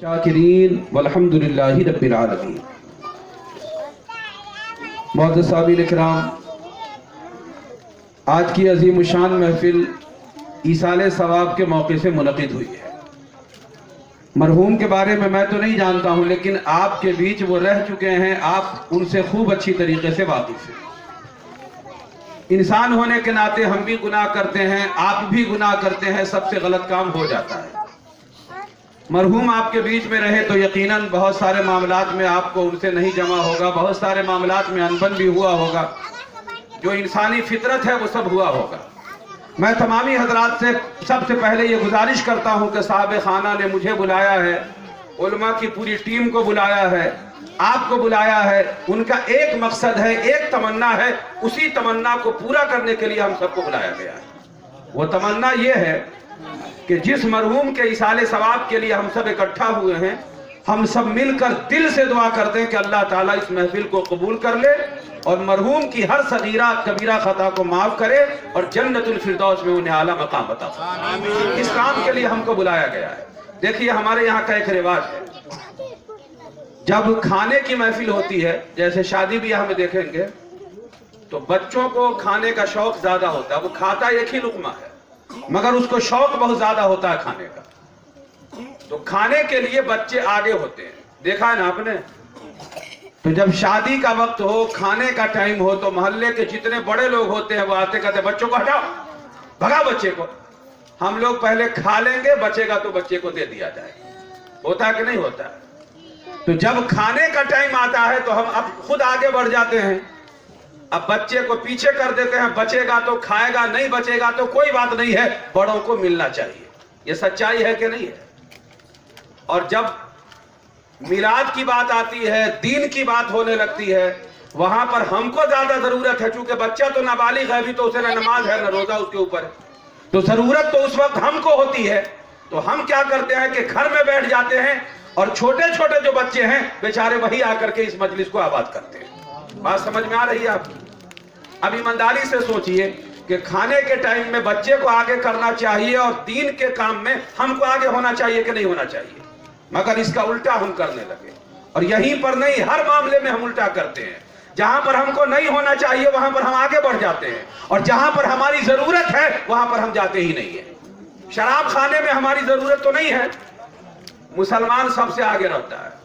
शाकिरीन वल्हम्दुलिल्लाहि रब्बिल आलमीन। मुअज़्ज़ज़ सामीन इकराम, आज की अज़ीम शान महफिल ईसाले सवाब के मौके से मुनक़िद हुई है। मरहूम के बारे में मैं तो नहीं जानता हूँ, लेकिन आपके बीच वो रह चुके हैं, आप उनसे खूब अच्छी तरीके से वाकिफ़ हैं। इंसान होने के नाते हम भी गुनाह करते हैं, आप भी गुनाह करते हैं, सबसे गलत काम हो जाता है। मरहूम आपके बीच में रहे तो यकीनन बहुत सारे मामलात में आपको उनसे नहीं जमा होगा, बहुत सारे मामलात में अनबन भी हुआ होगा, जो इंसानी फितरत है वो सब हुआ होगा। मैं तमामी हजरात से सबसे पहले ये गुजारिश करता हूँ कि साहब खाना ने मुझे बुलाया है, उलमा की पूरी टीम को बुलाया है, आपको बुलाया है, उनका एक मकसद है, एक तमन्ना है, उसी तमन्ना को पूरा करने के लिए हम सबको बुलाया गया है। वो तमन्ना ये है कि जिस मरहूम के इसाले सवाब के लिए हम सब इकट्ठा हुए हैं, हम सब मिलकर दिल से दुआ करते हैं कि अल्लाह ताला इस महफिल को कबूल कर ले और मरहूम की हर सगीरा कबीरा खता को माफ करे और जन्नतुल फिरदौस में उन्हें आला मकाम अता फरमाए। इस काम के लिए हमको बुलाया गया है। देखिए, हमारे यहाँ का एक रिवाज है, जब खाने की महफिल होती है, जैसे शादी ब्याह में देखेंगे, तो बच्चों को खाने का शौक ज्यादा होता है। वो खाता एक ही लुकमा है, मगर उसको शौक बहुत ज्यादा होता है खाने का। तो खाने के लिए बच्चे आगे होते हैं, देखा है ना आपने। तो जब शादी का वक्त हो, खाने का टाइम हो, तो मोहल्ले के जितने बड़े लोग होते हैं वो आते कहते बच्चों को हटाओ, भगा बच्चे को। हम लोग पहले खा लेंगे, बचेगा तो बच्चे को दे दिया जाए। होता है कि नहीं होता है? तो जब खाने का टाइम आता है तो हम अब खुद आगे बढ़ जाते हैं, अब बच्चे को पीछे कर देते हैं। बचेगा तो खाएगा, नहीं बचेगा तो कोई बात नहीं है, बड़ों को मिलना चाहिए। ये सच्चाई है कि नहीं है? और जब मिलाद की बात आती है, दीन की बात होने लगती है, वहां पर हमको ज्यादा जरूरत है, चूंकि बच्चा तो नाबालिग है, अभी तो उसे न नमाज है न रोजा उसके ऊपर है, तो जरूरत तो उस वक्त हमको होती है। तो हम क्या करते हैं कि घर में बैठ जाते हैं और छोटे छोटे जो बच्चे हैं बेचारे वही आकर के इस मजलिस को आबाद करते हैं। बात समझ में आ रही है आपकी? अब ईमानदारी से सोचिए कि खाने के टाइम में बच्चे को आगे करना चाहिए और दीन के काम में हमको आगे होना चाहिए कि नहीं होना चाहिए, मगर इसका उल्टा हम करने लगे। और यहीं पर नहीं, हर मामले में हम उल्टा करते हैं। जहां पर हमको नहीं होना चाहिए वहां पर हम आगे बढ़ जाते हैं, और जहां पर हमारी जरूरत है वहां पर हम जाते ही नहीं है। शराब खाने में हमारी जरूरत तो नहीं है, मुसलमान सबसे आगे रहता है।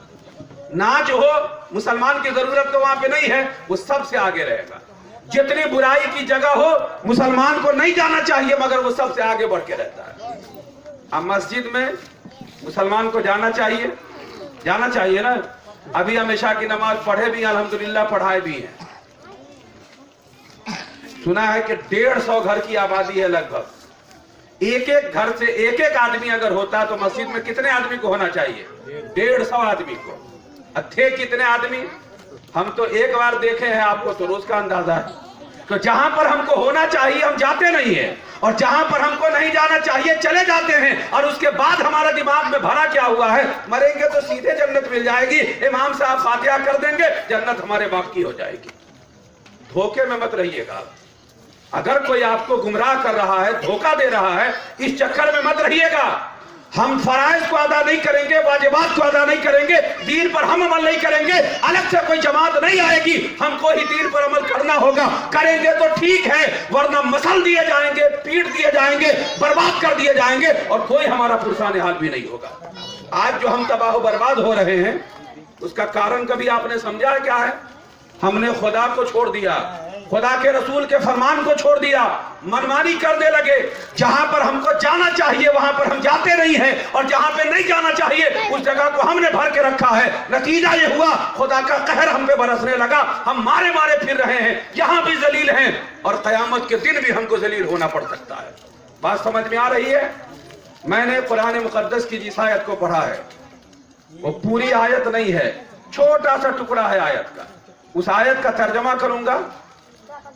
नाच हो, मुसलमान की जरूरत तो वहां पे नहीं है, वो सबसे आगे रहेगा। जितनी बुराई की जगह हो, मुसलमान को नहीं जाना चाहिए, मगर वो सबसे आगे बढ़ के रहता है। अब मस्जिद में मुसलमान को जाना चाहिए, जाना चाहिए ना। अभी हमेशा की नमाज पढ़े भी, अल्हम्दुलिल्लाह पढ़ाए भी हैं। सुना है कि 150 घर की आबादी है लगभग। एक एक घर से एक एक आदमी अगर होता तो मस्जिद में कितने आदमी को होना चाहिए? 150 आदमी को। थे कितने आदमी? हम तो एक बार देखे हैं, आपको तो रोज का अंदाजा है। तो जहां पर हमको होना चाहिए हम जाते नहीं है, और जहां पर हमको नहीं जाना चाहिए चले जाते हैं। और उसके बाद हमारा दिमाग में भरा क्या हुआ है? मरेंगे तो सीधे जन्नत मिल जाएगी, इमाम साहब फातिहा कर देंगे, जन्नत हमारे बाप की हो जाएगी। धोखे में मत रहिएगा। अगर कोई आपको गुमराह कर रहा है, धोखा दे रहा है, इस चक्कर में मत रहिएगा। हम फराइज को अदा नहीं करेंगे, वाजिबात को अदा नहीं करेंगे, दीन पर हम अमल नहीं करेंगे, अलग से कोई जमात नहीं आएगी, हमको ही दीन पर अमल करना होगा। करेंगे तो ठीक है, वरना मसल दिए जाएंगे, पीट दिए जाएंगे, बर्बाद कर दिए जाएंगे, और कोई हमारा पुरसान हाल भी नहीं होगा। आज जो हम तबाह बर्बाद हो रहे हैं, उसका कारण कभी आपने समझा क्या है? हमने खुदा को छोड़ दिया, खुदा के रसूल के फरमान को छोड़ दिया, मनमानी करने लगे। जहां पर हमको जाना चाहिए वहां पर हम जाते नहीं हैं, और जहां पे नहीं जाना चाहिए उस जगह को हमने भर के रखा है। नतीजा ये हुआ, खुदा का कहर हम पे बरसने लगा, हम मारे मारे फिर रहे हैं, यहां भी जलील हैं, और कयामत के दिन भी हमको जलील होना पड़ सकता है। बात समझ में आ रही है? मैंने कुरान मुकद्दस की जिस आयत को पढ़ा है, वो पूरी आयत नहीं है, छोटा सा टुकड़ा है आयत का। उस आयत का तर्जमा करूंगा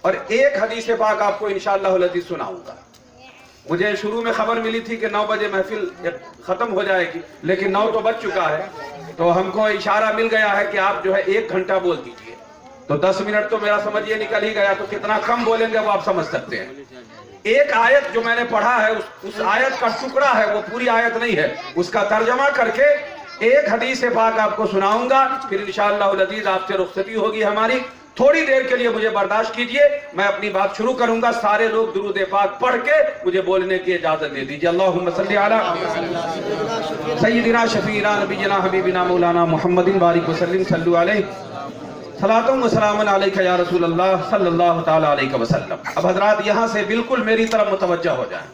और एक हदीस पाक आपको इंशाअल्लाह अज़ीज़ सुनाऊंगा। मुझे शुरू में खबर मिली थी कि 9 बजे महफिल खत्म हो जाएगी, लेकिन 9 तो बज चुका है, तो हमको इशारा मिल गया है कि आप जो है 1 घंटा बोल दीजिए। तो 10 मिनट तो मेरा समझिए निकल ही गया, तो कितना कम बोलेंगे वो आप समझ सकते हैं। एक आयत जो मैंने पढ़ा है, उस आयत का टुकड़ा है, वो पूरी आयत नहीं है, उसका तर्जमा करके एक हदीस पाक आपको सुनाऊंगा, फिर इंशाअल्लाह अज़ीज़ आपसे रुखसती होगी हमारी। थोड़ी देर के लिए मुझे बर्दाश्त कीजिए, मैं अपनी बात शुरू करूंगा। सारे लोग दुरूद पाक पढ़ के मुझे बोलने की इजाजत दे दीजिए। अल्लाहुम्मा सल्ली अला सय्यिदिना शफीना नबीना हबीबिना मौलाना मुहम्मदिन बारिक वसल्लिम सल्लु अलैहि सलातुम व सलामुन अलैका या रसूल अल्लाह सल्लल्लाहु तआला अलैहि वसल्लम। अब हजरात यहाँ से बिल्कुल मेरी तरफ मुतवज्जह हो जाएं,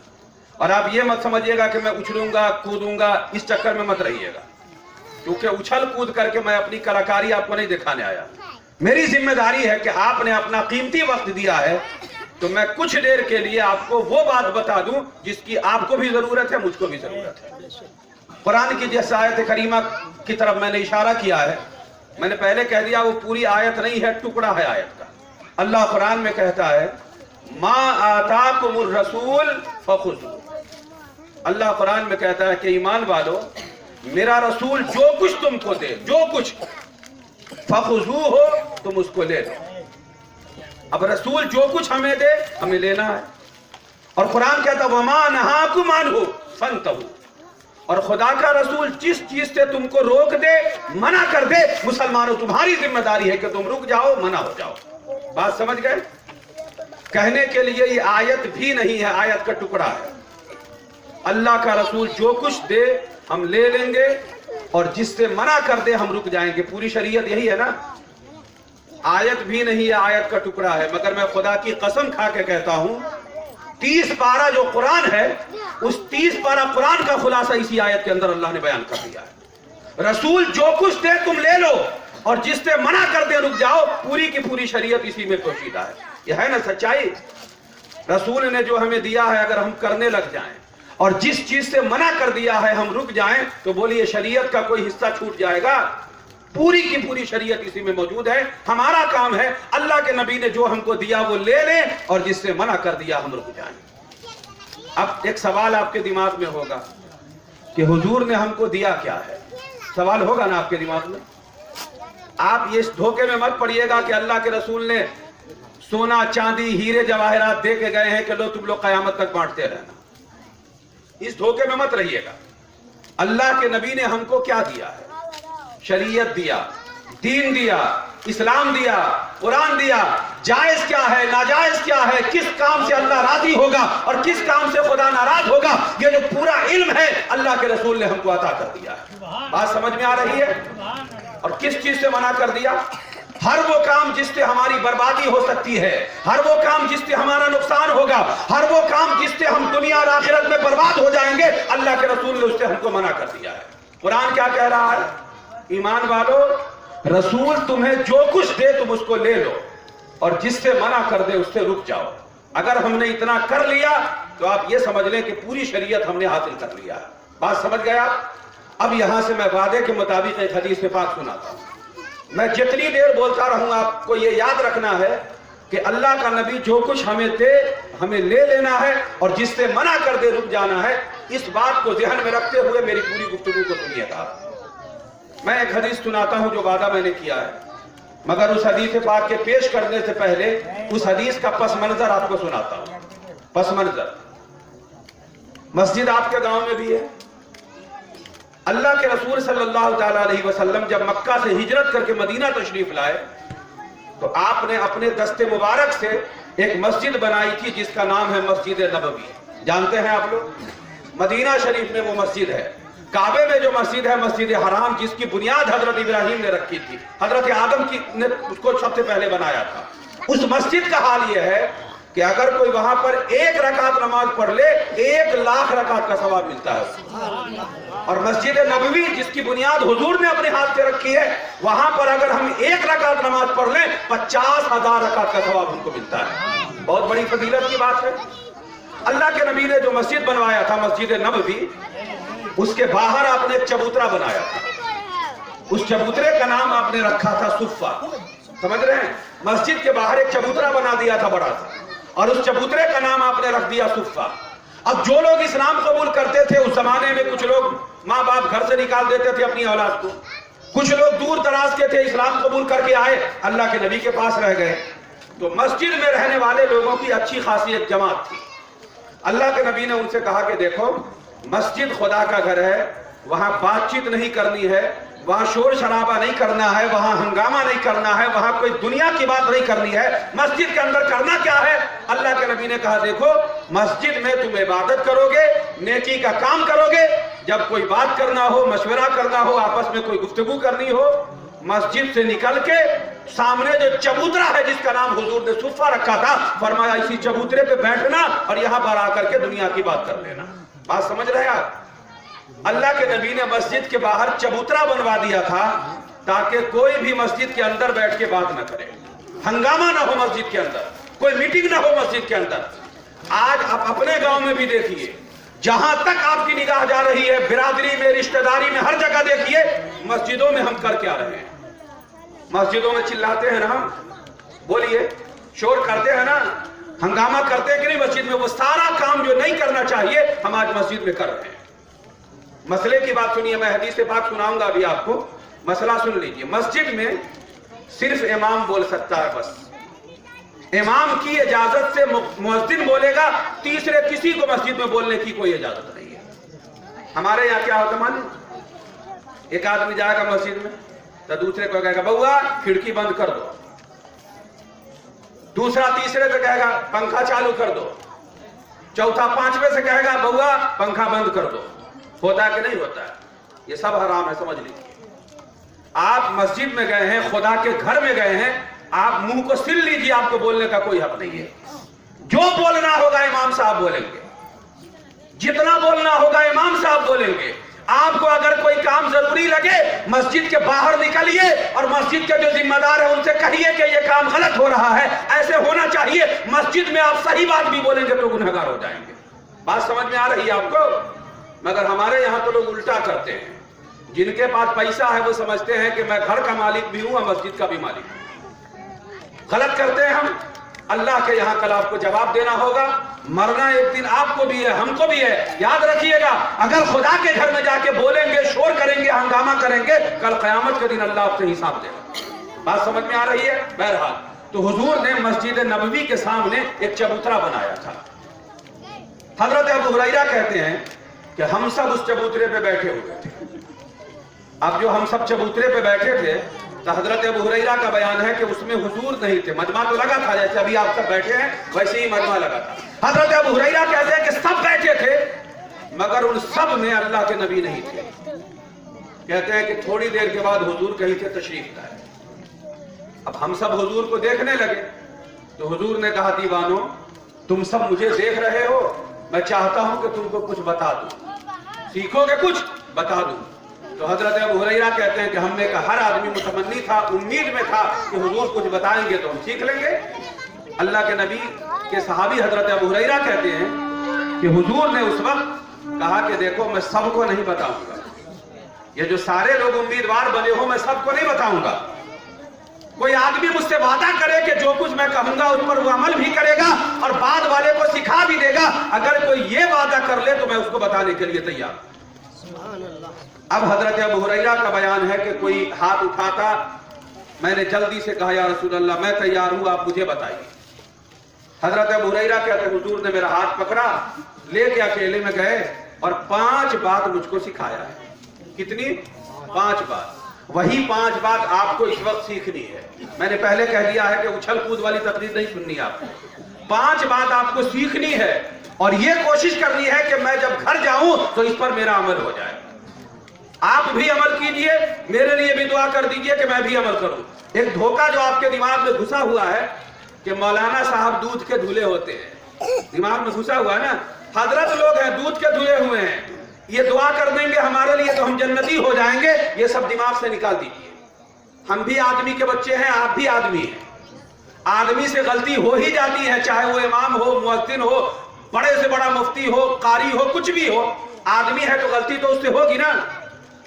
और आप ये मत समझिएगा कि मैं उछलूंगा कूदूंगा, इस चक्कर में मत रहिएगा, क्योंकि उछल कूद करके मैं अपनी कलाकारी आपको नहीं दिखाने आया। मेरी जिम्मेदारी है कि आपने अपना कीमती वक्त दिया है, तो मैं कुछ देर के लिए आपको वो बात बता दूं जिसकी आपको भी जरूरत है, मुझको भी जरूरत है। कुरान की जिस आयत करीमा की तरफ मैंने इशारा किया है, मैंने पहले कह दिया वो पूरी आयत नहीं है, टुकड़ा है आयत का। अल्लाह कुरान में कहता है मा आताकुमुर रसूल फखुज़ू। अल्लाह कुरान में कहता है कि ईमान वालो, मेरा रसूल जो कुछ तुमको दे, जो कुछ, फखुज़ू हो तुम उसको ले लो। अब रसूल जो कुछ हमें दे हमें लेना है, और कुरान कहता वमा नहाकुम अन्हु फंतहू। और खुदा का रसूल जिस चीज से तुमको रोक दे, मना कर दे, मुसलमानों तुम्हारी जिम्मेदारी है कि तुम रुक जाओ, मना हो जाओ। बात समझ गए? कहने के लिए ये आयत भी नहीं है, आयत का टुकड़ा है। अल्लाह का रसूल जो कुछ दे हम ले लेंगे, और जिससे मना कर दे हम रुक जाएंगे। पूरी शरीयत यही है ना। आयत भी नहीं है, आयत का टुकड़ा है। मगर मैं खुदा की कसम खा के कहता हूं, 30 पारा जो कुरान है, उस 30 पारा कुरान का खुलासा इसी आयत के अंदर अल्लाह ने बयान कर दिया है। रसूल जो कुछ दे तुम ले लो, और जिससे मना कर दे रुक जाओ। पूरी की पूरी शरीयत इसी में पोशीदा है। यह है ना सच्चाई। रसूल ने जो हमें दिया है, अगर हम करने लग जाएं, और जिस चीज से मना कर दिया है हम रुक जाएं, तो बोलिए शरीयत का कोई हिस्सा छूट जाएगा? पूरी की पूरी शरीयत इसी में मौजूद है। हमारा काम है अल्लाह के नबी ने जो हमको दिया वो ले लें, और जिससे मना कर दिया हम रुक जाएं। अब एक सवाल आपके दिमाग में होगा कि हुजूर ने हमको दिया क्या है? सवाल होगा ना आपके दिमाग में। आप ये धोखे में मत पड़िएगा कि अल्लाह के रसूल ने सोना चांदी हीरे जवाहरात दे के गए हैं कि लो तुम लोग कयामत तक बांटते रहना। इस धोखे में मत रहिएगा। अल्लाह के नबी ने हमको क्या दिया है? शरीयत दिया, दीन दिया, इस्लाम दिया, कुरान दिया। जायज क्या है, नाजायज क्या है, किस काम से अल्लाह राजी होगा और किस काम से खुदा नाराज होगा, ये जो पूरा इल्म है अल्लाह के रसूल ने हमको अता कर दिया है। बात समझ में आ रही है? और किस चीज से मना कर दिया? हर वो काम जिससे हमारी बर्बादी हो सकती है, हर वो काम जिससे हमारा नुकसान होगा, हर वो काम जिससे हम दुनिया और आखिरत में बर्बाद हो जाएंगे, अल्लाह के रसूल ने उससे हमको मना कर दिया है। कुरान क्या कह रहा है? ईमान वालो, रसूल तुम्हें जो कुछ दे तुम उसको ले लो, और जिससे मना कर दे उससे रुक जाओ। अगर हमने इतना कर लिया तो आप ये समझ लें कि पूरी शरीयत हमने हासिल कर लिया। बात समझ गया? अब यहां से मैं वादे के मुताबिक एक हदीस से पाक सुनाता हूं। मैं जितनी देर बोलता रहूंगा आपको ये याद रखना है कि अल्लाह का नबी जो कुछ हमें दे हमें ले लेना है, और जिससे मना कर दे रुक जाना है। इस बात को ध्यान में रखते हुए मेरी पूरी गुफ्तगू को सुनिएगा। मैं एक हदीस सुनाता हूं जो वादा मैंने किया है, मगर उस हदीस पाक के पेश करने से पहले उस हदीस का पस मंजर आपको सुनाता हूं। पस मंजर, मस्जिद आपके गांव में भी है। अल्लाह के रसूल सल्लल्लाहु तआला अलैहि वसल्लम जब मक्का से हिजरत करके मदीना तशरीफ लाए, तो आपने अपने दस्ते मुबारक से एक मस्जिद बनाई थी जिसका नाम है मस्जिद नबवी। जानते हैं आप लोग? मदीना शरीफ में वो मस्जिद है। काबे में जो मस्जिद है मस्जिद हराम, जिसकी बुनियाद हजरत इब्राहिम ने रखी थी, हजरत आदम की ने उसको सबसे पहले बनाया था। उस मस्जिद का हाल यह है कि अगर कोई वहां पर एक रकात नमाज पढ़ ले 1 लाख रकात का सवाब मिलता है। और मस्जिद नबवी जिसकी बुनियाद हुजूर ने अपने हाथ से रखी है, वहां पर अगर हम 1 रकात नमाज पढ़ लें 50,000 रकात का सवाब हमको मिलता है। बहुत बड़ी फजीलत की बात है। अल्लाह के नबी ने जो मस्जिद बनवाया था मस्जिद नबवी, उसके बाहर आपने एक चबूतरा बनाया था। उस चबूतरे का नाम आपने रखा था सुफ़ा। समझ रहे हैं? मस्जिद के बाहर एक चबूतरा बना दिया था बड़ा सा, और उस चबूतरे का नाम आपने रख दिया सुफ़ा। अब जो लोग इस्लाम कबूल करते थे उस जमाने में, कुछ लोग माँ बाप घर से निकाल देते थे अपनी औलाद को, कुछ लोग दूर दराज के थे, इस्लाम कबूल करके आए, अल्लाह के नबी के पास रह गए। तो मस्जिद में रहने वाले लोगों की अच्छी खासी एक जमात थी। अल्लाह के नबी ने उनसे कहा कि देखो, मस्जिद खुदा का घर है, वहां बातचीत नहीं करनी है, वहां शोर शराबा नहीं करना है, वहां हंगामा नहीं करना है, वहां कोई दुनिया की बात नहीं करनी है। मस्जिद के अंदर करना क्या है? अल्लाह के नबी ने कहा, देखो मस्जिद में तुम इबादत करोगे, नेकी का काम करोगे। जब कोई बात करना हो, मशवरा करना हो, आपस में कोई गुफ्तगू करनी हो, मस्जिद से निकल के सामने जो चबूतरा है जिसका नाम हुजूर ने सुफ़ा रखा था, फरमाया इसी चबूतरे पे बैठना और यहां पर आकर के दुनिया की बात कर लेना। बात समझ रहे हैं आप? अल्लाह के नबी ने मस्जिद के बाहर चबूतरा बनवा दिया था ताकि कोई भी मस्जिद के अंदर बैठ के बात ना करे, हंगामा ना हो मस्जिद के अंदर, कोई मीटिंग ना हो मस्जिद के अंदर। आज आप अपने गांव में भी देखिए, जहां तक आपकी निगाह जा रही है, बिरादरी में, रिश्तेदारी में, हर जगह देखिए, मस्जिदों में हम कर क्या रहे हैं? मस्जिदों में चिल्लाते हैं ना हम, बोलिए, शोर करते हैं ना, हंगामा करते हैं कि नहीं मस्जिद में? वो सारा काम जो नहीं करना चाहिए हम आज मस्जिद में कर रहे हैं। मसले की बात सुनिए, मैं हदीस पाक सुनाऊंगा अभी आपको, मसला सुन लीजिए। मस्जिद में सिर्फ इमाम बोल सकता है, बस इमाम की इजाजत से मुअज्जिन बोलेगा, तीसरे किसी को मस्जिद में बोलने की कोई इजाजत नहीं है। हमारे यहाँ क्या होता माने, एक आदमी जाएगा मस्जिद में तो दूसरे को कहेगा बउआ खिड़की बंद कर दो, दूसरा तीसरे से कहेगा पंखा चालू कर दो, चौथा पांचवे से कहेगा बउआ पंखा बंद कर दो। होता है कि नहीं होता है? ये सब हराम है, समझ लीजिए। आप मस्जिद में गए हैं, खुदा के घर में गए हैं, आप मुंह को सिल लीजिए, आपको बोलने का कोई हक नहीं है। जो बोलना होगा इमाम साहब बोलेंगे, जितना बोलना होगा इमाम साहब बोलेंगे। आपको अगर कोई काम जरूरी लगे, मस्जिद के बाहर निकलिए और मस्जिद के जो जिम्मेदार है उनसे कहिए कि ये काम गलत हो रहा है, ऐसे होना चाहिए। मस्जिद में आप सही बात भी बोलेंगे तो गुनहगार हो जाएंगे। बात समझ में आ रही है आपको? मगर हमारे यहाँ तो लोग उल्टा करते हैं। जिनके पास पैसा है वो समझते हैं कि मैं घर का मालिक भी हूं और मस्जिद का भी मालिक हूं। गलत करते हैं हम। अल्लाह के यहाँ कल आपको जवाब देना होगा, मरना एक दिन आपको भी है, हमको भी है। याद रखिएगा, अगर खुदा के घर में जाके बोलेंगे, शोर करेंगे, हंगामा करेंगे, कल क़यामत के दिन अल्लाह आपसे हिसाब देगा। बात समझ में आ रही है? बहरहाल, तो हुजूर ने मस्जिद नबवी के सामने एक चबूतरा बनाया था। हजरत अबू हुरैरा कहते हैं कि हम सब उस चबूतरे पे बैठे हुए थे। अब जो हम सब चबूतरे पे बैठे थे तो हजरत अबू हुरैरा का बयान है कि उसमें हुजूर नहीं थे। मजमा तो लगा था, जैसे अभी आप सब बैठे हैं वैसे ही मजमा लगा था। हजरत अबू हुरैरा कहते हैं कि सब बैठे थे मगर उन सब में अल्लाह के नबी नहीं थे। कहते हैं कि थोड़ी देर के बाद हुजूर कहीं से तशरीफ लाए। अब हम सब हुजूर को देखने लगे तो हुजूर ने कहा, दीवानो तुम सब मुझे देख रहे हो, मैं चाहता हूं कि तुमको कुछ बता दूं, सीखोगे कुछ बता दूं। तो हजरत अबू हुरैरा कहते हैं कि हम में का हर आदमी मुतमन्नी था, उम्मीद में था कि हुजूर कुछ बताएंगे तो हम सीख लेंगे। अल्लाह के नबी के सहाबी हजरत अबू हुरैरा कहते हैं कि हुजूर ने उस वक्त कहा कि देखो मैं सबको नहीं बताऊंगा, ये जो सारे लोग उम्मीदवार बने हो मैं सबको नहीं बताऊंगा। कोई आदमी मुझसे वादा करे कि जो कुछ मैं कहूंगा उस पर वो अमल भी करेगा और बाद वाले को सिखा भी देगा। अगर कोई ये वादा कर ले तो मैं उसको बताने के लिए तैयार। अब हजरत अबू हुरैरा का बयान है कि कोई हाथ उठाता, मैंने जल्दी से कहा या रसूल अल्लाह मैं तैयार हूं, आप मुझे बताइए। हजरत अबू हुरैरा कहते हुजूर ने मेरा हाथ पकड़ा, लेके अकेले में गए और 5 बात मुझको सिखाया है। कितनी? 5 बात। वही 5 बात आपको इस वक्त सीखनी है। मैंने पहले कह दिया है कि उछल कूद वाली तकरीर नहीं सुननी आपको। 5 बात आपको सीखनी है और ये कोशिश करनी है कि मैं जब घर जाऊं तो इस पर मेरा अमल हो जाए। आप भी अमल कीजिए, मेरे लिए भी दुआ कर दीजिए कि मैं भी अमल करूं। एक धोखा जो आपके दिमाग में घुसा हुआ है कि मौलाना साहब दूध के धुले होते हैं, दिमाग में घुसा हुआ है ना। हजरत लोग हैं दूध के धुले हुए हैं, ये दुआ कर देंगे हमारे लिए तो हम जन्नती हो जाएंगे, ये सब दिमाग से निकाल दीजिए। हम भी आदमी के बच्चे हैं, आप भी आदमी हैं। आदमी से गलती हो ही जाती है, चाहे वो इमाम हो, मुअज्जिन हो, बड़े से बड़ा मुफ्ती हो, कारी हो, कुछ भी हो, आदमी है तो गलती तो उससे होगी ना।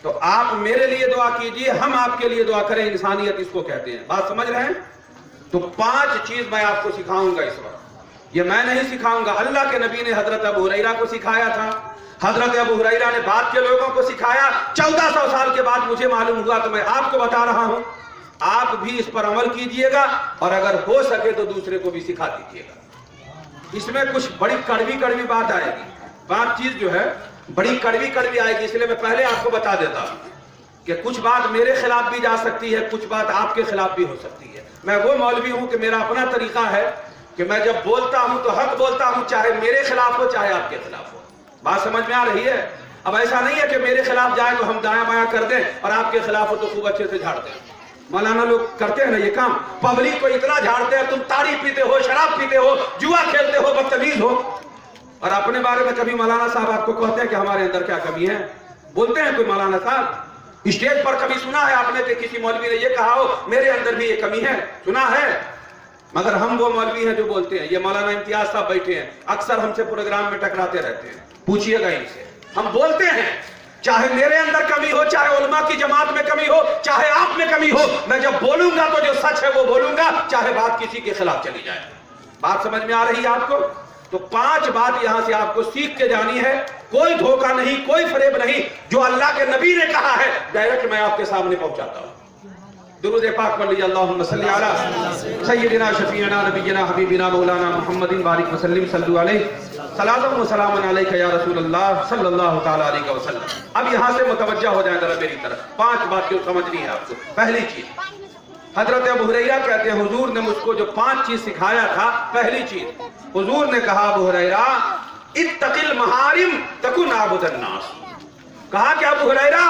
तो आप मेरे लिए दुआ कीजिए, हम आपके लिए दुआ करें, इंसानियत इसको कहते हैं। बात समझ रहे हैं? तो 5 चीज मैं आपको सिखाऊंगा इस वक्त। ये मैं नहीं सिखाऊंगा, अल्लाह के नबी ने हजरत अबू हुरैरा को सिखाया था। हजरत अबू हुरैरा ने बाद के लोगों को सिखाया। 1400 साल के बाद मुझे मालूम हुआ तो मैं आपको बता रहा हूं। आप भी इस पर अमल कीजिएगा और अगर हो सके तो दूसरे को भी सिखा दीजिएगा। इसमें कुछ बड़ी कड़वी कड़वी बात आएगी। बात चीज जो है, बड़ी कड़वी कड़वी आएगी, इसलिए मैं पहले आपको बता देता हूं कि कुछ बात मेरे खिलाफ भी जा सकती है, कुछ बात आपके खिलाफ भी हो सकती है। मैं वो मौलवी हूं कि मेरा अपना तरीका है कि मैं जब बोलता हूं तो हक बोलता हूं, चाहे मेरे खिलाफ हो चाहे आपके खिलाफ हो। बात समझ में आ रही है? अब ऐसा नहीं है कि मेरे खिलाफ जाए तो हम दाया बाया कर दें और आपके खिलाफ हो तो खूब अच्छे से झाड़ दें। मौलाना लोग करते हैं ना ये काम, पब्लिक को इतना झाड़ते हैं, तुम ताड़ी पीते हो, शराब पीते हो, जुआ खेलते हो, बदतमीज हो, और अपने बारे में कभी मौलाना साहब आपको कहते हैं कि हमारे अंदर क्या कमी है? बोलते हैं कोई मौलाना साहब? स्टेज पर कभी सुना है आपने कि किसी मौलवी ने ये कहा हो मेरे अंदर भी ये कमी है? सुना है? मगर हम वो मौलवी हैं जो बोलते हैं। ये मौलाना इम्तियाज साहब बैठे हैं, अक्सर हमसे प्रोग्राम में टकराते रहते हैं, पूछिएगा इनसे। हम बोलते हैं चाहे मेरे अंदर कमी हो, चाहे उलमा की जमात में कमी हो, चाहे आप में कमी हो, मैं जब बोलूंगा तो जो सच है वो बोलूंगा, चाहे बात किसी के खिलाफ चली जाए। बात समझ में आ रही है आपको? तो 5 बात यहां से आपको सीख के जानी है। कोई धोखा नहीं, कोई फरेब नहीं, जो अल्लाह के नबी ने कहा है डायरेक्ट मैं आपके सामने पहुंचाता हूं। दुरूद पाक पढ़ लीजिए, अल्लाहुम्मा सल्ली अला सय्यिदिना शफीअना नबिय्यिना हबीबिना मौलाना मुहम्मदिन बारिक वसल्लिम सल्लु अलैहि सलातु व सलामुन अलैका या रसूलल्लाह सल्लल्लाहु तआला अलैहि वसल्लम। अब यहां से मुतवज्जा हो जाए जरा मेरी तरफ। 5 बात क्यों समझनी है आपको। पहली चीज, हजरत अबू हुरैरा कहते हैं हुजूर ने मुझको जो 5 चीज सिखाया था, पहली चीज हुजूर ने कहा, अबू हुरैरा इत्तकिल महारिम तकुन आबुदन नास। कहा कि अबू हुरैरा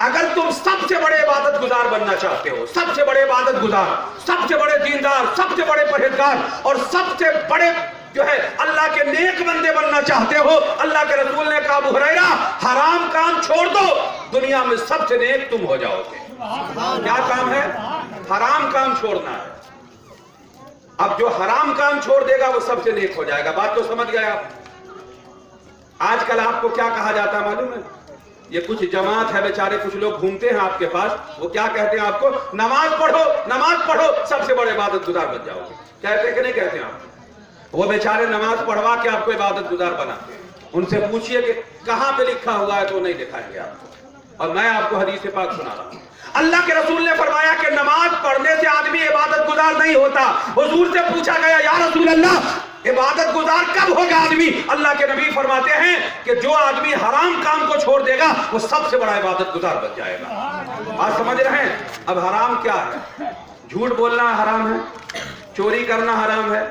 अगर तुम सबसे बड़े इबादत गुजार बनना चाहते हो, सबसे बड़े इबादत गुजार, सबसे बड़े दीनदार, सबसे बड़े परहेजगार और सबसे बड़े जो है अल्लाह के नेक बंदे बनना चाहते हो, अल्लाह के रसूल ने कहा अबू हुरैरा हराम काम छोड़ दो, दुनिया में सबसे नेक तुम हो जाओगे। क्या काम है? हराम काम छोड़ना है। अब जो हराम काम छोड़ देगा वो सबसे नेक हो जाएगा। बात तो समझ गए आप? आजकल आपको क्या कहा जाता है मालूम है? ये कुछ जमात है बेचारे, कुछ लोग घूमते हैं आपके पास, वो क्या कहते हैं आपको? नमाज पढ़ो, नमाज पढ़ो, सबसे बड़े इबादत गुजार बन जाओगे। कहते हैं कि नहीं कहते हैं आप? वो बेचारे नमाज पढ़वा के आपको इबादत गुजार बनाते हैं। उनसे पूछिए कि कहां पे लिखा हुआ है तो नहीं दिखाएंगे आपको। और मैं आपको हदीस पाक सुना रहा हूं। अल्लाह के रसूल ने फरमाया कि नमाज पढ़ने से आदमी इबादत गुजार नहीं होता। हुजूर से पूछा गया, या रसूल अल्लाह इबादत गुजार कब होगा आदमी? अल्लाह के नबी फरमाते हैं कि जो आदमी हराम काम को छोड़ देगा वो सबसे बड़ा इबादत गुजार बन जाएगा। आप समझ रहे हैं? अब हराम क्या है? झूठ बोलना हराम है, चोरी करना हराम है,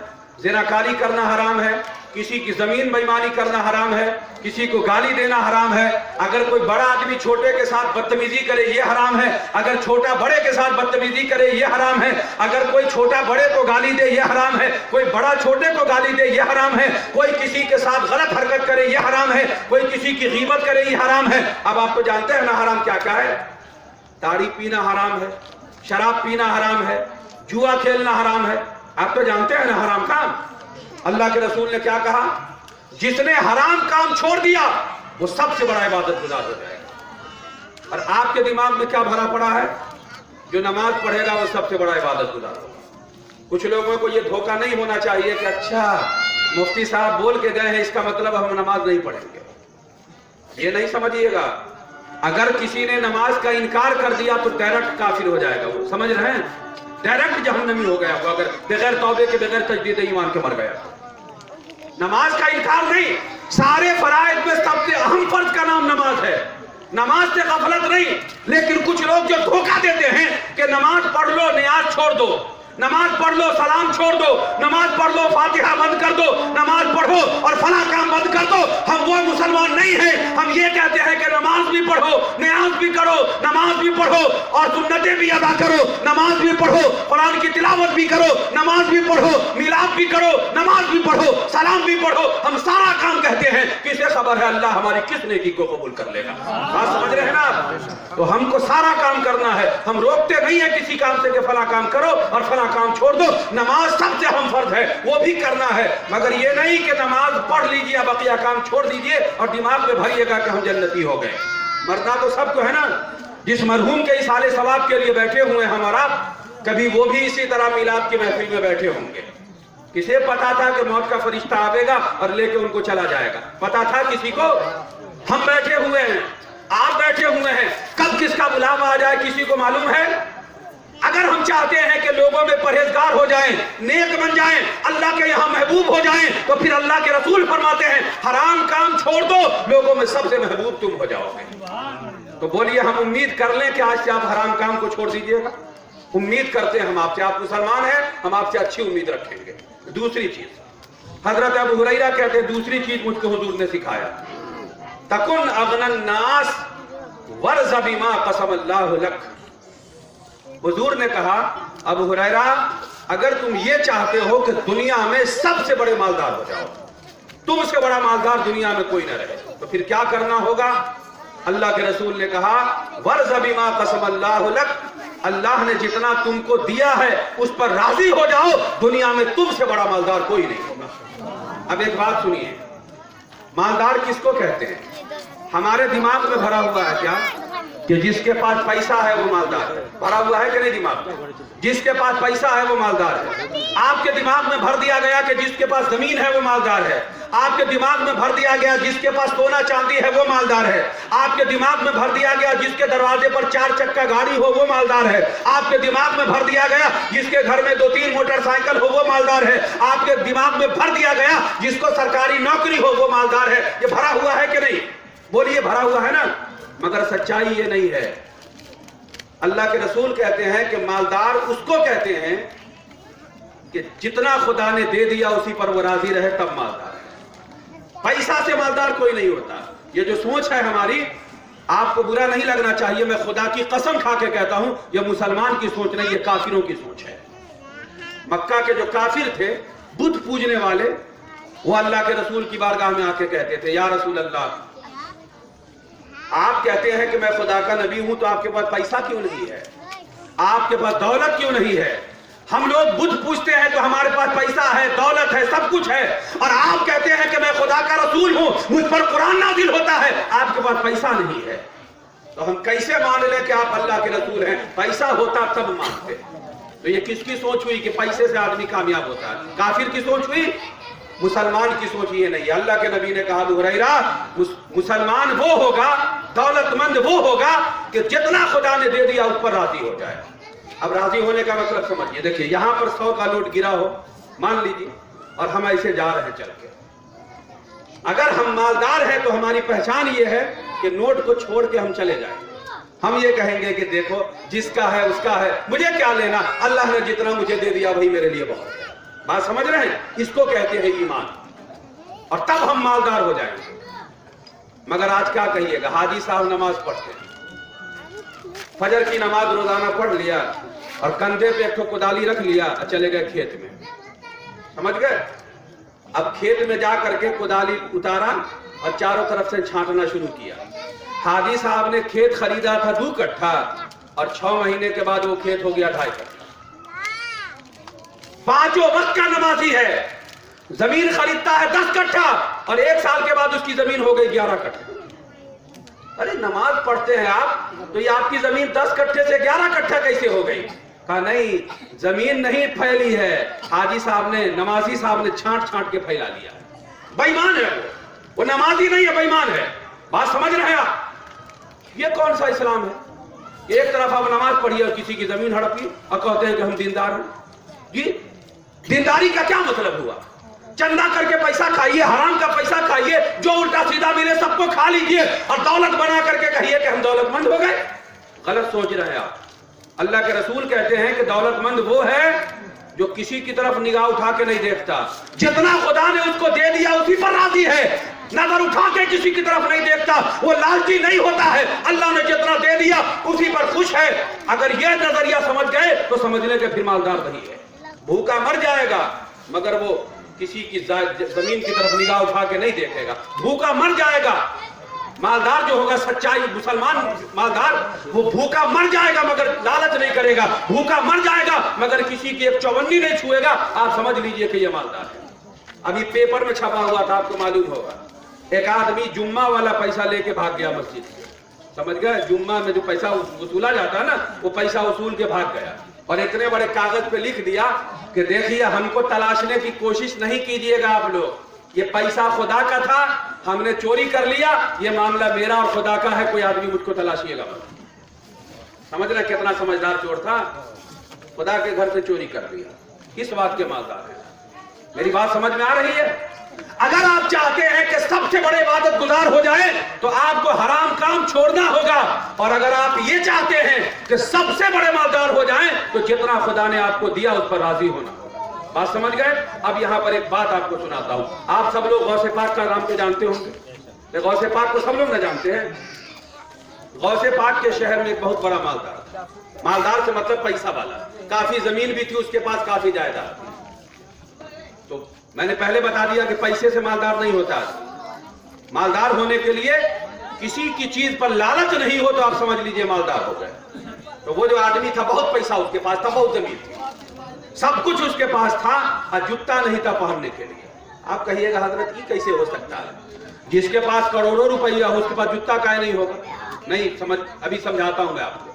ज़िनाकारी करना हराम है, किसी की जमीन बेईमानी करना हराम है, किसी को गाली देना हराम है, अगर कोई बड़ा आदमी छोटे के साथ बदतमीजी करे ये हराम है, अगर छोटा बड़े के साथ बदतमीजी करे ये हराम है, अगर कोई छोटा बड़े को गाली दे ये हराम है, कोई बड़ा छोटे को गाली दे ये हराम है, कोई किसी के साथ गलत हरकत करे ये हराम है, कोई किसी की गीबत करे ये हराम है। अब आप तो जानते हैं ना हराम क्या क्या है? ताड़ी पीना हराम है, शराब पीना हराम है, जुआ खेलना हराम है। आप तो जानते हैं ना हराम काम। अल्लाह के रसूल ने क्या कहा? जिसने हराम काम छोड़ दिया वो सबसे बड़ा इबादत गुजार हो जाएगा। और आपके दिमाग में क्या भरा पड़ा है? जो नमाज पढ़ेगा वो सबसे बड़ा इबादत गुजार होगा। कुछ लोगों को ये धोखा नहीं होना चाहिए कि अच्छा मुफ्ती साहब बोल के गए हैं इसका मतलब हम नमाज नहीं पढ़ेंगे। ये नहीं समझिएगा। अगर किसी ने नमाज का इनकार कर दिया तो डायरेक्ट काफिर हो जाएगा वो, समझ रहे हैं? डायरेक्ट जहन्नमी हो गया वो, अगर बगैर तौबे के बगैर तजदीद ईमान के मर गया। नमाज का इनकार नहीं, सारे फराइज में सबसे अहम फर्ज का नाम नमाज है। नमाज से गफलत नहीं। लेकिन कुछ लोग जो धोखा देते हैं कि नमाज पढ़ लो नियाज छोड़ दो, नमाज पढ़ लो सलाम छोड़ दो, नमाज पढ़ लो फातिहा बंद कर दो, नमाज पढ़ो और फला काम बंद कर दो, हम वो मुसलमान नहीं हैं। हम ये कहते हैं कि नमाज भी पढ़ो, नियाज भी करो, नमाज भी पढ़ो और सुन्नतें भी अदा करो, नमाज भी पढ़ो, कुरान की तिलावत भी करो, नमाज भी पढ़ो, मिलाद भी करो, नमाज भी पढ़ो, सलाम भी पढ़ो। हम सारा काम कहते हैं, किसे खबर है अल्लाह हमारी किस नेकी को कबूल कर लेगा। बात समझ रहे हैं ना? तो हमको सारा काम करना है। हम रोकते नहीं है किसी काम से कि फला काम करो और फला काम छोड़ दो। नमाज सबसे अहम फर्ज है, वो भी करना है। मगर ये नहीं कि नमाज पढ़ लीजिए बकिया काम छोड़ दीजिए और दिमाग में भरिएगा कि हम जन्नती हो गए। मरना तो सबको है ना। जिस मरहूम के इसाले सवाब के लिए बैठे हुए हैं हमारा, कभी वो भी इसी तरह मिलाद की महफिल में बैठे होंगे। किसे पता था कि मौत का फरिश्ता आवेगा और लेके उनको चला जाएगा? पता था किसी को? हम बैठे हुए हैं, आप बैठे हुए हैं, कब किसका बुलावा आ जाए किसी को मालूम है? अगर हम चाहते हैं कि लोगों में परहेजगार हो जाएं, नेक बन जाएं, अल्लाह के यहाँ महबूब हो जाएं, तो फिर अल्लाह के रसूल फरमाते हैं हराम काम छोड़ दो, लोगों में सबसे महबूब तुम हो जाओगे। तो बोलिए हम उम्मीद कर लें कि आज से आप हराम काम को छोड़ दीजिएगा? उम्मीद करते हैं हम आपसे, आप मुसलमान हैं, हम आपसे अच्छी उम्मीद रखेंगे। दूसरी चीज हजरत अबू हुरैरा कहते हैं, दूसरी चीज मुझको हुजूर ने सिखाया, तकुन अगनन नास वर्ज़ बिमा कसम अल्लाह लक। हुजूर ने कहा, अबू हुरैरा अगर तुम ये चाहते हो कि दुनिया में सबसे बड़े मालदार हो जाओ, तुमसे बड़ा मालदार दुनिया में कोई ना रहे, तो फिर क्या करना होगा? अल्लाह के रसूल ने कहा वर्ज़ बिमा कसम अल्लाह लक, अल्लाह ने जितना तुमको दिया है उस पर राजी हो जाओ, दुनिया में तुमसे बड़ा मालदार कोई नहीं होगा। अब एक बात सुनिए, मालदार किसको कहते हैं? हमारे दिमाग में भरा हुआ है क्या कि जिसके पास पैसा है वो मालदार है? भरा हुआ है कि नहीं दिमाग में? जिसके पास पैसा है वो मालदार है। आपके दिमाग में भर दिया गया कि जिसके पास जमीन है वो मालदार है। आपके दिमाग में भर दिया गया जिसके पास सोना चांदी है वो मालदार है। आपके दिमाग में भर दिया गया जिसके दरवाजे पर 4 चक्का गाड़ी हो वो मालदार है। आपके दिमाग में भर दिया गया जिसके घर में 2-3 मोटरसाइकिल हो वो मालदार है। आपके दिमाग में भर दिया गया जिसको सरकारी नौकरी हो वो मालदार है। ये भरा हुआ है कि नहीं? बोलिए भरा हुआ है ना? मगर सच्चाई ये नहीं है। अल्लाह के रसूल कहते हैं कि मालदार उसको कहते हैं कि जितना खुदा ने दे दिया उसी पर वो राजी रहे, तब मालदार है। पैसा से मालदार कोई नहीं होता। ये जो सोच है हमारी, आपको बुरा नहीं लगना चाहिए, मैं खुदा की कसम खा के कहता हूं, ये मुसलमान की सोच नहीं, ये काफिरों की सोच है। मक्का के जो काफिर थे, बुत पूजने वाले, वो अल्लाह के रसूल की बारगाह में आके कहते थे, या रसूल अल्लाह, आप कहते हैं कि मैं खुदा का नबी हूं, तो आपके पास पैसा क्यों नहीं है? आपके पास दौलत क्यों नहीं है? हम लोग बुत पूछते हैं तो हमारे पास पैसा है, दौलत है, सब कुछ है, और आप कहते हैं कि मैं खुदा का रसूल हूं, मुझ पर कुरान नाजिल होता है, आपके पास पैसा नहीं है। तो हम कैसे मान लें कि आप अल्लाह के रसूल हैं? पैसा होता तब मानते। तो ये किसकी सोच हुई कि पैसे से आदमी कामयाब होता है? काफिर की सोच हुई, मुसलमान की सोच ये नहीं। अल्लाह के नबी ने कहा, अबू हुरैरा, मुसलमान वो होगा, दौलतमंद वो होगा कि जितना खुदा ने दे दिया उस पर राजी हो जाए। अब राजी होने का मतलब समझिए, देखिए यहां पर 100 का नोट गिरा हो, मान लीजिए, और हम ऐसे जा रहे हैं चल के। अगर हम मालदार हैं तो हमारी पहचान ये है कि नोट को छोड़ के हम चले जाएं। हम ये कहेंगे कि देखो जिसका है उसका है, मुझे क्या लेना, अल्लाह ने जितना मुझे दे दिया वही मेरे लिए बहुत है। बात समझ रहे हैं? इसको कहते हैं ईमान, और तब हम मालदार हो जाएंगे। मगर आज क्या कहिएगा, हाजी साहब नमाज पढ़ते हैं, फजर की नमाज रोजाना पढ़ लिया और कंधे पे एक ठो कुदाली रख लिया, चले गए खेत में। समझ गए? अब खेत में जा करके कुदाली उतारा और चारों तरफ से छांटना शुरू किया। हाजी साहब ने खेत खरीदा था 2 कट्ठा, और 6 महीने के बाद वो खेत हो गया 2.5 कट्ठा। 5 वक्त का नमाजी है, जमीन खरीदता है 10 कट्ठा, और 1 साल के बाद उसकी जमीन हो गई 11 कट्ठा। अरे नमाज पढ़ते हैं आप, तो ये आपकी जमीन 10 कट्ठे से 11 कट्ठा कैसे हो गई? कहा नहीं, जमीन नहीं फैली है, हाजी साहब ने, नमाजी साहब ने छांट के फैला लिया। बेईमान है वो नमाजी नहीं है, बेईमान है। बात समझ रहे हैं आप? ये कौन सा इस्लाम है? एक तरफ आप नमाज पढ़िए और किसी की जमीन हड़पिए और कहते हैं कि हम दीनदार हैं। जी, दीनदारी का क्या मतलब हुआ? चंदा करके पैसा खाइए, हराम का पैसा खाइए, जो उल्टा सीधा मिले सबको खा लीजिए, और दौलत बना करके कहिए कि हम दौलतमंद हो गए। गलत सोच रहे हैं आप। अल्लाह के रसूल कहते हैं कि दौलतमंद वो है जो किसी की तरफ निगाह उठा के नहीं देखता, जितना खुदा ने उसको दे दिया उसी पर राजी है, नजर उठा के किसी की तरफ नहीं देखता, वो लालची नहीं होता है, अल्लाह ने जितना दे दिया उसी पर खुश है। अगर ये नजरिया समझ गए तो समझ ले कि फिर मालदार नहीं है। भूखा मर जाएगा मगर वो किसी की जमीन की तरफ निगाह उठा के नहीं देखेगा, भूखा मर जाएगा। मालदार जो होगा, सच्चाई मुसलमान मालदार, वो भूखा मर जाएगा मगर लालच नहीं करेगा, भूखा मर जाएगा मगर किसी की एक चौवन्नी नहीं छुएगा। आप समझ लीजिए कि ये मालदार है। अभी पेपर में छपा हुआ था, आपको मालूम होगा, एक आदमी जुम्मा वाला पैसा लेके भाग गया मस्जिद से। समझ गए? जुम्मा में जो पैसा वसूला जाता है ना, वो पैसा वसूल के भाग गया, और इतने बड़े कागज पे लिख दिया कि देखिए हमको तलाशने की कोशिश नहीं कीजिएगा आप लोग, ये पैसा खुदा का था, हमने चोरी कर लिया, ये मामला मेरा और खुदा का है, कोई आदमी मुझको तलाशिएगा मत। समझ रहे कितना समझदार चोर था? खुदा के घर से चोरी कर लिया, किस बात के मालदार हैं? मेरी बात समझ में आ रही है? अगर आप चाहते हैं कि सबसे बड़े इबादत गुजार हो जाए तो आपको हराम काम छोड़ना होगा, और अगर आप ये चाहते हैं कि सबसे बड़े मालदार हो जाएं तो जितना खुदा ने आपको दिया उस पर राजी होना होगा। बात समझ गए? अब यहां पर एक बात आपको सुनाता हूं। आप सब लोग गौसे पाक का नाम को जानते होंगे, गौसे पाक को सब लोग न जानते हैं। गौसे पाक के शहर में एक बहुत बड़ा मालदार था। मालदार से मतलब पैसा वाला, काफी जमीन भी थी उसके पास, काफी जायदाद। तो मैंने पहले बता दिया कि पैसे से मालदार नहीं होता। मालदार होने के लिए किसी की चीज पर लालच नहीं हो तो आप समझ लीजिए मालदार हो गए। तो वो जो आदमी था, बहुत पैसा उसके पास था, बहुत जमीन थी, सब कुछ उसके पास था, और जूता नहीं था पहनने के लिए। आप कहिएगा हजरत ये कैसे हो सकता है? जिसके पास करोड़ों रुपया हो उसके पास जूता काहे नहीं होगा? नहीं समझ, अभी समझाता हूं मैं आपको।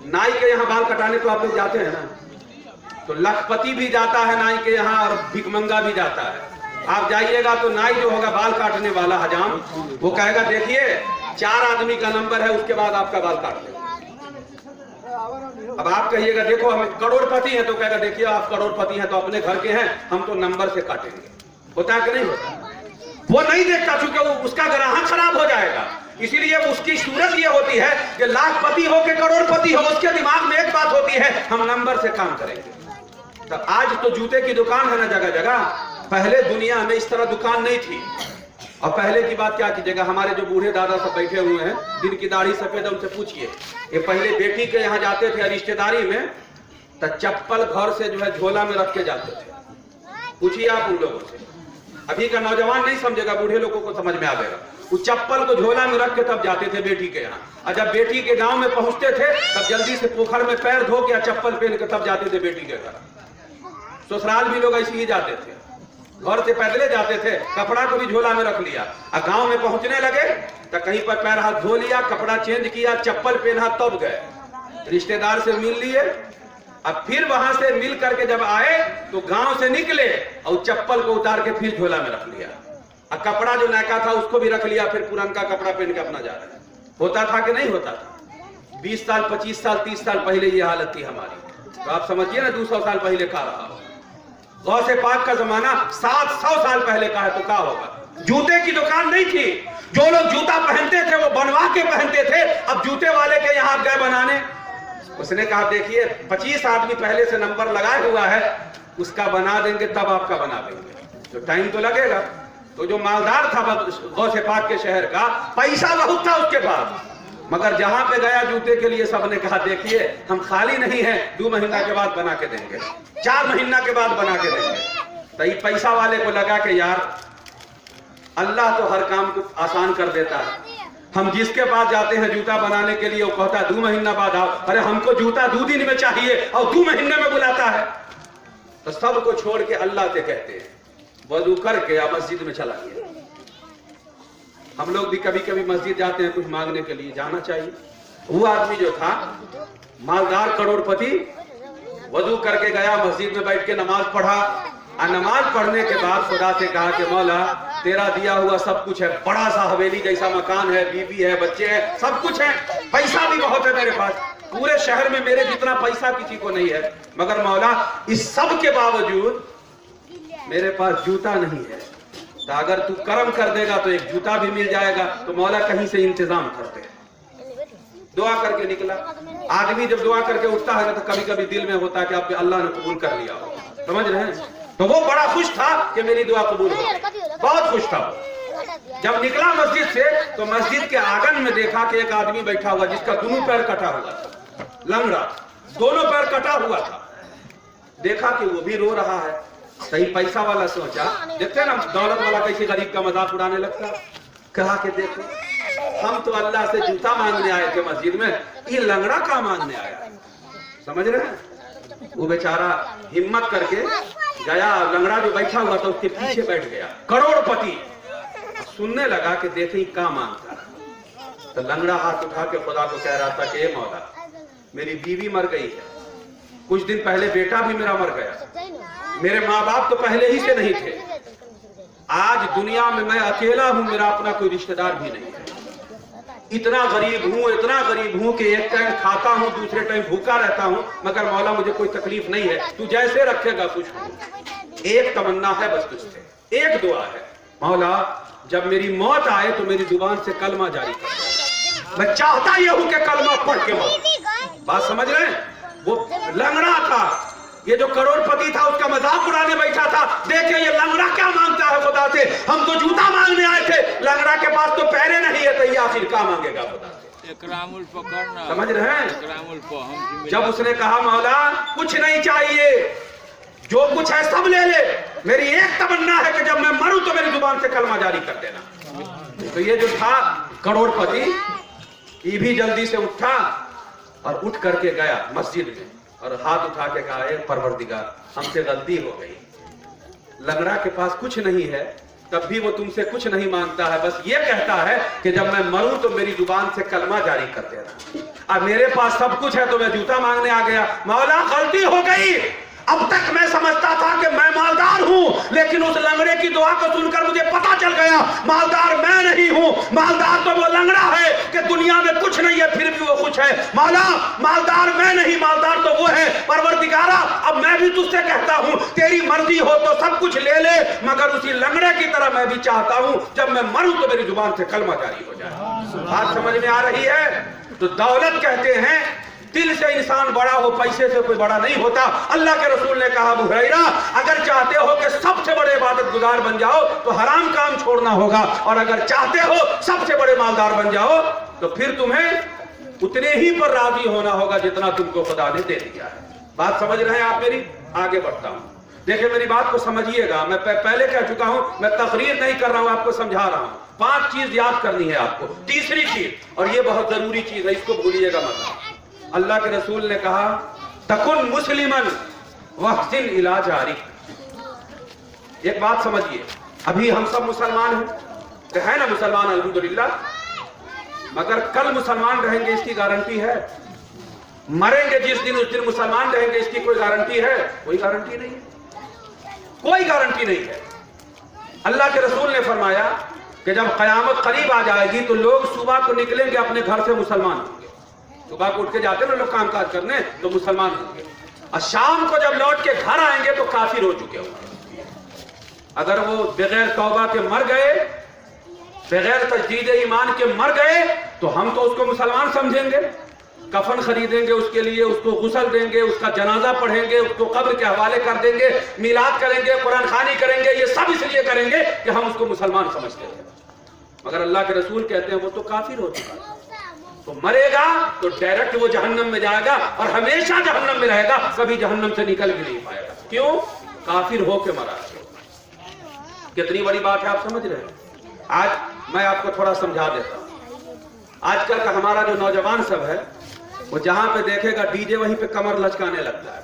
नाई के यहाँ बाल कटाने तो आप लोग जाते हैं ना, तो लखपति भी जाता है नाई के यहाँ और भिकमंगा भी जाता है। आप जाइएगा तो नाई जो होगा बाल काटने वाला हजाम, वो कहेगा देखिए 4 आदमी का नंबर है, उसके बाद आपका बाल काट देगा। अब आप कहिएगा देखो हम करोड़पति हैं, तो कहेगा देखिए आप करोड़पति हैं तो अपने घर के हैं, हम तो नंबर से काटेंगे। होता है कि नहीं होता? वो नहीं देखता, चूंकि उसका ग्राहक खराब हो जाएगा। इसीलिए उसकी सूरत ये होती है कि लाखपति हो के करोड़पति हो, उसके दिमाग में एक बात होती है, हम नंबर से काम करेंगे। तो आज तो जूते की दुकान है ना जगह जगह, पहले दुनिया में इस तरह दुकान नहीं थी। और पहले की बात क्या कीजिएगा, हमारे जो बूढ़े दादा सब बैठे हुए हैं, जिनकी दाढ़ी सफेद है, उनसे पूछिए, ये पहले बेटी के यहाँ जाते थे रिश्तेदारी में, तो चप्पल घर से जो है झोला में रख के जाते थे। पूछिए आप उन लोगों से। अभी का नौजवान नहीं समझेगा, बूढ़े लोगों को समझ में आ जाएगा। उस चप्पल को झोला में रख के तब जाते थे बेटी के यहाँ, और जब बेटी के गांव में पहुंचते थे तब जल्दी से पोखर में पैर धो के चप्पल पहन के तब जाते थे बेटी के घर। ससुराल भी लोग ऐसे ही जाते थे, घर से पैदले जाते थे, कपड़ा को भी झोला में रख लिया, और गांव में पहुंचने लगे तो कहीं पर पैर हाथ धो लिया, कपड़ा चेंज किया, चप्पल पहना, तब गए रिश्तेदार से मिल लिए। अब फिर वहां से मिल करके जब आए तो गांव से निकले और चप्पल को उतार के फिर झोला में रख लिया, और कपड़ा जो नया था उसको भी रख लिया, फिर पुराना कपड़ा पहन के अपना जा रहे। होता था कि नहीं होता था? 20 साल 25 साल 30 साल पहले ये हालत थी हमारी, तो आप समझिए ना 200 साल पहले का रहा। गौसे पाक का जमाना 700 साल पहले का है, तो क्या होगा? जूते की दुकान नहीं थी, जो लोग जूता पहनते थे वो बनवा के पहनते थे। अब जूते वाले के यहाँ गए बनाने, उसने कहा देखिए 25 आदमी पहले से नंबर लगाए हुआ है, उसका बना देंगे तब आपका बना देंगे, तो टाइम तो लगेगा। तो जो मालदार था गौसे पाक के शहर का, पैसा बहुत था उसके पास, मगर जहां पे गया जूते के लिए सबने कहा देखिए हम खाली नहीं है, 2 महीना के बाद बना के देंगे, 4 महीना के बाद बना के देंगे। तो ये पैसा वाले को लगा कि यार अल्लाह तो हर काम को आसान कर देता है। हम जिसके पास जाते हैं जूता बनाने के लिए, वो कहता है 2 महीना बाद आओ, अरे हमको जूता 2 दिन में चाहिए और 2 महीने में बुलाता है। तो सबको छोड़ के अल्लाह से कहते हैं, वजू करके या मस्जिद में चला गया। हम लोग भी कभी कभी मस्जिद जाते हैं कुछ मांगने के लिए, जाना चाहिए। वो आदमी जो था मालदार करोड़पति, वजू करके गया, मस्जिद में बैठ के नमाज पढ़ा, और नमाज पढ़ने के बाद खुदा से कहा कि मौला तेरा दिया हुआ सब कुछ है, बड़ा सा हवेली जैसा मकान है, बीवी है, बच्चे हैं, सब कुछ है, पैसा भी बहुत है मेरे पास, पूरे शहर में मेरे जितना पैसा किसी को नहीं है, मगर मौला इस सब के बावजूद मेरे पास जूता नहीं है। तो अगर तू करम कर देगा तो एक जूता भी मिल जाएगा, तो मौला कहीं से इंतजाम करते हैं। दुआ करके निकला। आदमी जब दुआ करके उठता है तो कभी कभी दिल में होता है कि आप अल्लाह ने कबूल कर लिया हो, समझ रहे हैं? तो वो बड़ा खुश था कि मेरी दुआ कबूल हो, बहुत खुश था। जब निकला मस्जिद से तो मस्जिद के आंगन में देखा कि एक आदमी बैठा हुआ जिसका दोनों पैर कटा हुआ था, लंगड़ा, दोनों पैर कटा हुआ था। देखा कि वो भी रो रहा है। सही पैसा वाला सोचा, देखते ना दौलत वाला कैसे गरीब का मजाक उड़ाने लगता। कहा कि देखो हम तो अल्लाह से जूता मांगने आए थे मस्जिद में, ये लंगड़ा का मांगने आया, समझ रहे हैं? वो बेचारा हिम्मत करके गया, लंगड़ा जो बैठा हुआ था उसके पीछे बैठ गया, करोड़पति सुनने लगा कि देखे क्या मांगता। तो लंगड़ा हाथ उठा के खुदा को कह रहा था कि ए मौला मेरी बीवी मर गई है, कुछ दिन पहले बेटा भी मेरा मर गया, मेरे माँ बाप तो पहले ही से नहीं थे, आज दुनिया में मैं अकेला हूं, मेरा अपना कोई रिश्तेदार भी नहीं है, इतना गरीब हूँ कि एक टाइम खाता हूँ, दूसरे टाइम भूखा रहता हूँ, मगर मौला मुझे कोई तकलीफ नहीं है, तू जैसे रखेगा खुश हूँ। एक तमन्ना है बस तुझसे, एक दुआ है, मौला जब मेरी मौत आए तो मेरी जुबान से कलमा जारी कर। मैं चाहता ये हूँ कि कलमा पढ़ के मौत। बात समझ रहे हैं? वो लंगड़ा था, ये जो करोड़पति था उसका मजाक उड़ाने बैठा था, देखे ये लंगड़ा क्या मांगता है खुदा से, हम तो जूता मांगने आए थे, लंगड़ा के पास तो पैरे नहीं है, तो ये आखिर क्या मांगेगा खुदा से? इकरामुल पकड़ना, समझ रहे हैं? इकरामुल हम जब उसने कहा मौला कुछ नहीं चाहिए, जो कुछ है सब ले ले, मेरी एक तमन्ना है कि जब मैं मरूं तो मेरी जुबान से कलमा जारी कर देना। तो ये जो था करोड़पति, ये भी जल्दी से उठा और उठ करके गया मस्जिद में और हाथ उठा के कहा, ए परवरदिगार हमसे गलती हो गई, लंगड़ा के पास कुछ नहीं है तब भी वो तुमसे कुछ नहीं मांगता है, बस ये कहता है कि जब मैं मरूं तो मेरी जुबान से कलमा जारी कर देना। अब मेरे पास सब कुछ है तो मैं जूता मांगने आ गया। मौला गलती हो गई, अब तक मैं समझता था कि मैं मालदार हूं, लेकिन उस लंगड़े की दुआ को सुनकर मुझे पता चल गया मालदार मैं नहीं हूं, मालदार तो वो लंगड़ा है कि दुनिया में कुछ नहीं है फिर भी वो कुछ है। मौला मालदार मैं नहीं, मालदार तो वो है। परवरदिगारा अब मैं भी तुझसे कहता हूं, तेरी मर्जी हो तो सब कुछ ले ले, मगर उसी लंगड़े की तरह मैं भी चाहता हूं जब मैं मरूं तो मेरी जुबान से कलमा जारी हो जाए। बात समझ में आ रही है? तो दौलत कहते हैं दिल से इंसान बड़ा हो, पैसे से कोई बड़ा नहीं होता। अल्लाह के रसूल ने कहा, अबू हुरैरा अगर चाहते हो कि सबसे बड़े इबादत गुजार बन जाओ तो हराम काम छोड़ना होगा, और अगर चाहते हो सबसे बड़े मालदार बन जाओ तो फिर तुम्हें उतने ही पर राजी होना होगा जितना तुमको खुदा ने दे दिया है। बात समझ रहे हैं आप मेरी? आगे बढ़ता हूं, देखिए मेरी बात को समझिएगा। मैं पहले कह चुका हूं, मैं तकरीर नहीं कर रहा हूं, आपको समझा रहा हूं। 5 चीज याद करनी है आपको। तीसरी चीज, और ये बहुत जरूरी चीज है, इसको भूलिएगा मत। अल्लाह के रसूल ने कहा, तकुन मुस्लिमन वहसिन इला जारी। एक बात समझिए, अभी हम सब मुसलमान हैं, तो है ना मुसलमान अल्हम्दुलिल्लाह, मगर कल मुसलमान रहेंगे इसकी गारंटी है? मरेंगे जिस दिन उस दिन मुसलमान रहेंगे इसकी कोई गारंटी है? कोई गारंटी नहीं है, कोई गारंटी नहीं है। अल्लाह के रसूल ने फरमाया कि जब कयामत करीब आ जाएगी तो लोग सुबह को निकलेंगे अपने घर से मुसलमान होंगे, सुबह को उठ के जाते ना लोग काम काज करने तो मुसलमान होंगे, और शाम को जब लौट के घर आएंगे तो काफिर हो चुके होंगे। अगर वो बगैर तौबा के मर गए, बगैर तजदीद ईमान के मर गए, तो हम तो उसको मुसलमान समझेंगे, कफन खरीदेंगे उसके लिए, उसको गुस्ल देंगे, उसका जनाजा पढ़ेंगे, उसको कब्र के हवाले कर देंगे, मिलाद करेंगे, कुरान खानी करेंगे, ये सब इसलिए करेंगे कि हम उसको मुसलमान समझते थे। मगर अल्लाह के रसूल कहते हैं वो तो काफिर हो चुका है, तो मरेगा तो डायरेक्ट वो जहन्नम में जाएगा और हमेशा जहन्नम में रहेगा, कभी जहन्नम से निकल भी नहीं पाएगा। क्यों? काफिर होके मरा। कितनी बड़ी बात है, आप समझ रहे हैं? आज मैं आपको थोड़ा समझा देता हूं। आजकल का हमारा जो नौजवान सब है, वो जहां पे देखेगा डीजे वहीं पे कमर लचकाने लगता है।